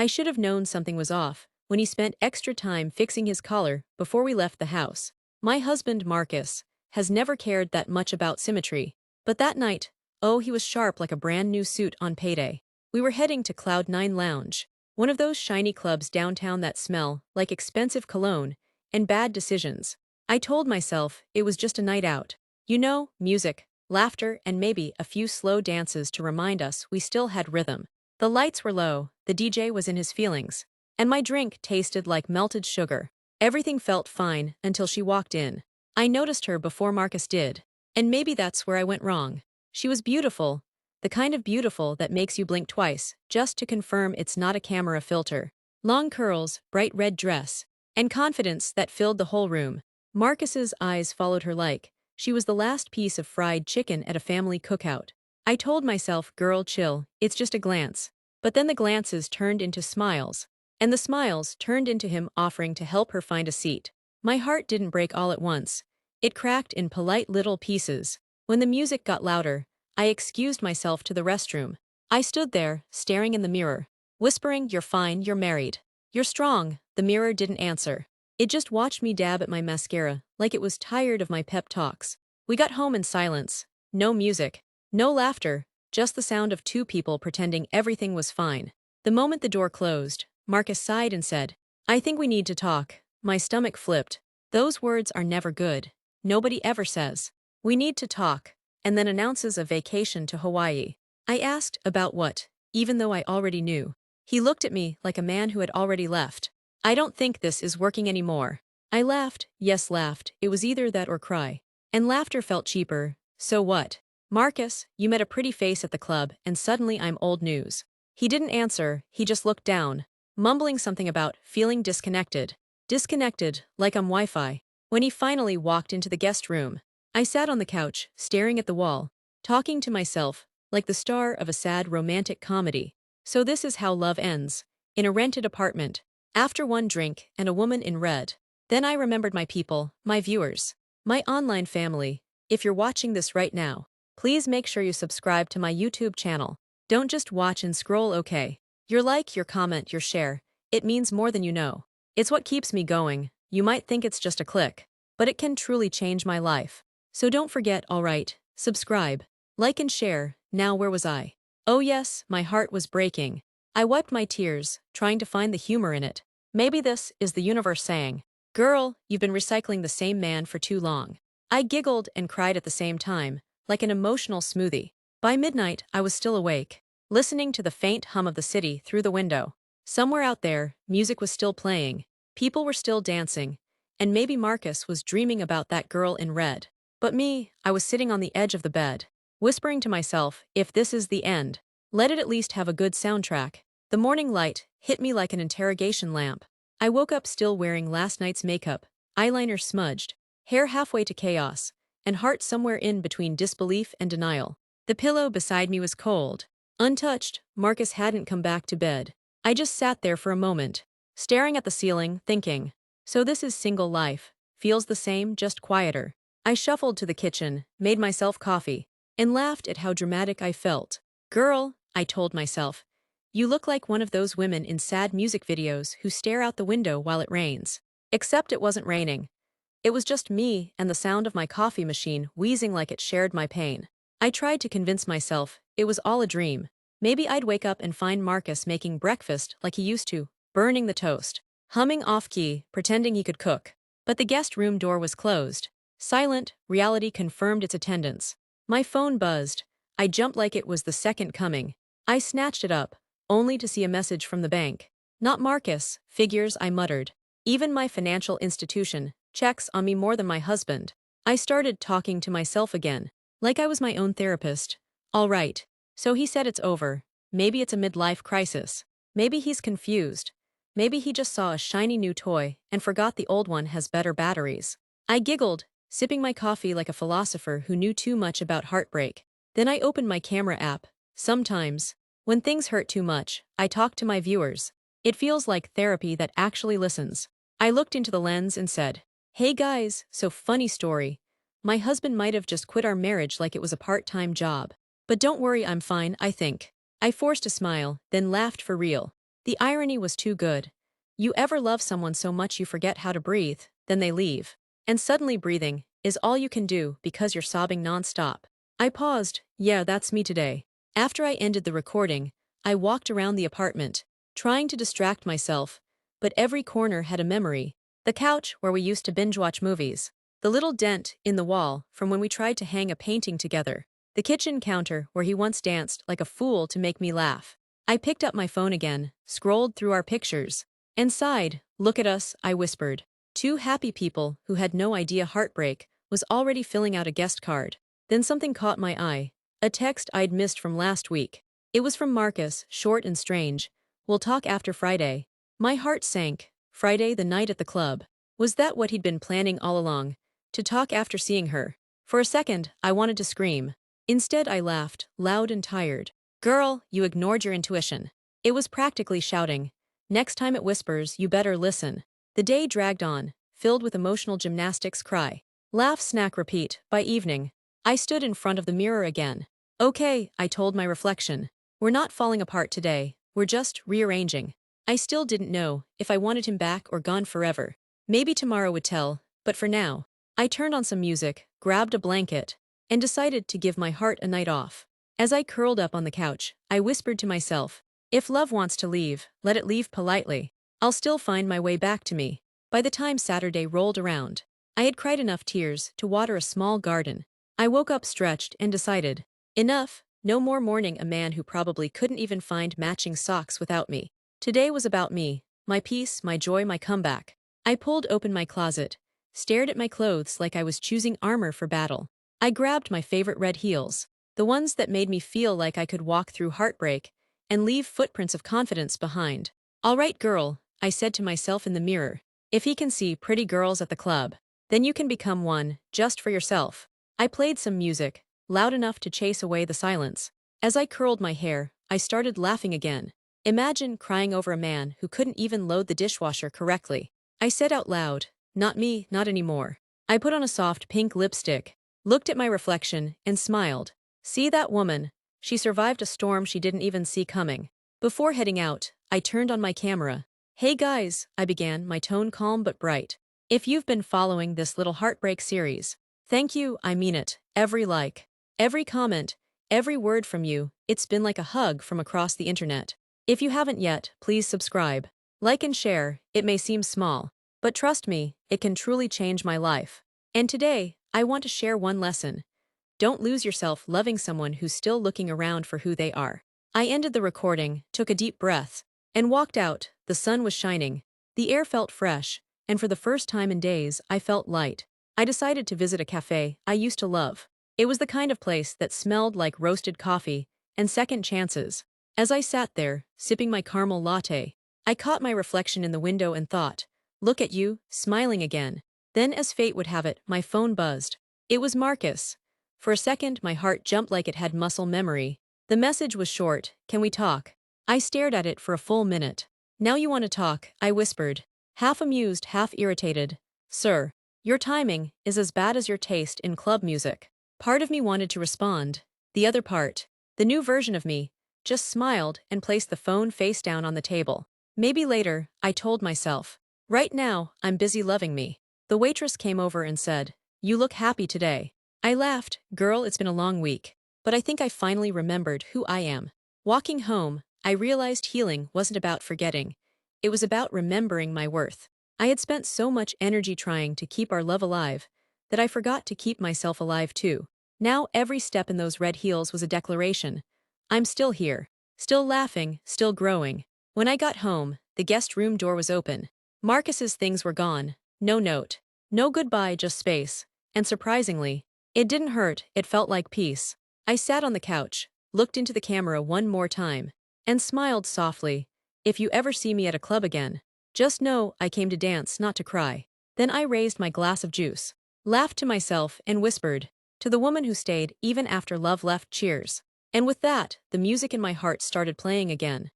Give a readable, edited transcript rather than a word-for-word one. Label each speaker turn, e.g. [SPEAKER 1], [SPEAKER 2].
[SPEAKER 1] I should have known something was off when he spent extra time fixing his collar before we left the house. My husband, Marcus, has never cared that much about symmetry. But that night, oh, he was sharp like a brand new suit on payday. We were heading to Cloud9 Lounge, one of those shiny clubs downtown that smell like expensive cologne and bad decisions. I told myself it was just a night out. You know, music, laughter, and maybe a few slow dances to remind us we still had rhythm. The lights were low, the DJ was in his feelings, and my drink tasted like melted sugar. Everything felt fine until she walked in. I noticed her before Marcus did, and maybe that's where I went wrong. She was beautiful, the kind of beautiful that makes you blink twice, just to confirm it's not a camera filter. Long curls, bright red dress, and confidence that filled the whole room. Marcus's eyes followed her like she was the last piece of fried chicken at a family cookout. I told myself, girl, chill, it's just a glance. But then the glances turned into smiles, and the smiles turned into him offering to help her find a seat. My heart didn't break all at once. It cracked in polite little pieces. When the music got louder, I excused myself to the restroom. I stood there, staring in the mirror, whispering, "You're fine, you're married. You're strong." The mirror didn't answer. It just watched me dab at my mascara, like it was tired of my pep talks. We got home in silence. No music. No laughter, just the sound of two people pretending everything was fine. The moment the door closed, Marcus sighed and said, "I think we need to talk." My stomach flipped. Those words are never good. Nobody ever says, "We need to talk," and then announces a vacation to Hawaii. I asked, "About what?" even though I already knew. He looked at me like a man who had already left. "I don't think this is working anymore." I laughed, yes, laughed. It was either that or cry. And laughter felt cheaper. So what? "Marcus, you met a pretty face at the club, and suddenly I'm old news." He didn't answer, he just looked down, mumbling something about feeling disconnected. Disconnected, like I'm Wi-Fi. When he finally walked into the guest room, I sat on the couch, staring at the wall, talking to myself, like the star of a sad romantic comedy. So this is how love ends. In a rented apartment, after one drink and a woman in red. Then I remembered my people, my viewers, my online family. If you're watching this right now, please make sure you subscribe to my YouTube channel. Don't just watch and scroll, okay? Your like, your comment, your share, it means more than you know. It's what keeps me going. You might think it's just a click, but it can truly change my life. So don't forget, alright, subscribe, like and share. Now where was I? Oh yes, my heart was breaking. I wiped my tears, trying to find the humor in it. Maybe this is the universe saying, "Girl, you've been recycling the same man for too long." I giggled and cried at the same time, like an emotional smoothie. By midnight, I was still awake, listening to the faint hum of the city through the window. Somewhere out there, music was still playing, people were still dancing, and maybe Marcus was dreaming about that girl in red. But me, I was sitting on the edge of the bed, whispering to myself, if this is the end, let it at least have a good soundtrack. The morning light hit me like an interrogation lamp. I woke up still wearing last night's makeup, eyeliner smudged, hair halfway to chaos, and heart somewhere in between disbelief and denial. The pillow beside me was cold. Untouched, Marcus hadn't come back to bed. I just sat there for a moment, staring at the ceiling, thinking, so this is single life, feels the same, just quieter. I shuffled to the kitchen, made myself coffee, and laughed at how dramatic I felt. "Girl," I told myself, "you look like one of those women in sad music videos who stare out the window while it rains." Except it wasn't raining. It was just me and the sound of my coffee machine wheezing like it shared my pain. I tried to convince myself it was all a dream. Maybe I'd wake up and find Marcus making breakfast like he used to, burning the toast, humming off-key, pretending he could cook. But the guest room door was closed. Silent, reality confirmed its attendance. My phone buzzed. I jumped like it was the second coming. I snatched it up, only to see a message from the bank. "Not Marcus," figures, I muttered. Even my financial institution checks on me more than my husband. I started talking to myself again, like I was my own therapist. "All right. So he said it's over. Maybe it's a midlife crisis. Maybe he's confused. Maybe he just saw a shiny new toy and forgot the old one has better batteries." I giggled, sipping my coffee like a philosopher who knew too much about heartbreak. Then I opened my camera app. Sometimes, when things hurt too much, I talk to my viewers. It feels like therapy that actually listens. I looked into the lens and said, "Hey guys, so funny story. My husband might have just quit our marriage like it was a part-time job. But don't worry, I'm fine, I think." I forced a smile, then laughed for real. The irony was too good. You ever love someone so much you forget how to breathe, then they leave. And suddenly breathing is all you can do because you're sobbing nonstop. I paused. Yeah, that's me today. After I ended the recording, I walked around the apartment, trying to distract myself, but every corner had a memory. The couch where we used to binge-watch movies. The little dent in the wall from when we tried to hang a painting together. The kitchen counter where he once danced like a fool to make me laugh. I picked up my phone again, scrolled through our pictures, and sighed. Look at us, I whispered. Two happy people who had no idea Heartbreak was already filling out a guest card. Then something caught my eye. A text I'd missed from last week. It was from Marcus, short and strange. We'll talk after Friday. My heart sank. Friday, the night at the club. Was that what he'd been planning all along? To talk after seeing her? For a second, I wanted to scream. Instead, I laughed, loud and tired. Girl, you ignored your intuition. It was practically shouting. Next time it whispers, you better listen. The day dragged on, filled with emotional gymnastics. Cry, laugh, snack, repeat. By evening, I stood in front of the mirror again. Okay, I told my reflection. We're not falling apart today, we're just rearranging. I still didn't know if I wanted him back or gone forever. Maybe tomorrow would tell, but for now, I turned on some music, grabbed a blanket, and decided to give my heart a night off. As I curled up on the couch, I whispered to myself, if love wants to leave, let it leave politely. I'll still find my way back to me. By the time Saturday rolled around, I had cried enough tears to water a small garden. I woke up stretched and decided, enough, no more mourning a man who probably couldn't even find matching socks without me. Today was about me, my peace, my joy, my comeback. I pulled open my closet, stared at my clothes like I was choosing armor for battle. I grabbed my favorite red heels, the ones that made me feel like I could walk through heartbreak and leave footprints of confidence behind. All right, girl, I said to myself in the mirror. If he can see pretty girls at the club, then you can become one, just for yourself. I played some music, loud enough to chase away the silence. As I curled my hair, I started laughing again. Imagine crying over a man who couldn't even load the dishwasher correctly. I said out loud, not me, not anymore. I put on a soft pink lipstick, looked at my reflection, and smiled. See that woman? She survived a storm she didn't even see coming. Before heading out, I turned on my camera. Hey guys, I began, my tone calm but bright. If you've been following this little Heartbreak series, thank you, I mean it. Every like, every comment, every word from you, it's been like a hug from across the internet. If you haven't yet, please subscribe. Like and share. It may seem small, but trust me, it can truly change my life. And today, I want to share one lesson. Don't lose yourself loving someone who's still looking around for who they are. I ended the recording, took a deep breath, and walked out. The sun was shining. The air felt fresh, and for the first time in days, I felt light. I decided to visit a cafe I used to love. It was the kind of place that smelled like roasted coffee and second chances. As I sat there, sipping my caramel latte, I caught my reflection in the window and thought, look at you, smiling again. Then as fate would have it, my phone buzzed. It was Marcus. For a second, my heart jumped like it had muscle memory. The message was short, can we talk? I stared at it for a full minute. Now you want to talk, I whispered, half amused, half irritated. Sir, your timing is as bad as your taste in club music. Part of me wanted to respond. The other part, the new version of me, just smiled and placed the phone face down on the table. Maybe later, I told myself. Right now, I'm busy loving me. The waitress came over and said, you look happy today. I laughed, girl, it's been a long week. But I think I finally remembered who I am. Walking home, I realized healing wasn't about forgetting. It was about remembering my worth. I had spent so much energy trying to keep our love alive that I forgot to keep myself alive too. Now every step in those red heels was a declaration. I'm still here, still laughing, still growing. When I got home, the guest room door was open. Marcus's things were gone. No note. No goodbye, just space. And surprisingly, it didn't hurt, it felt like peace. I sat on the couch, looked into the camera one more time, and smiled softly. If you ever see me at a club again, just know I came to dance, not to cry. Then I raised my glass of juice, laughed to myself, and whispered, to the woman who stayed even after love left, cheers. And with that, the music in my heart started playing again.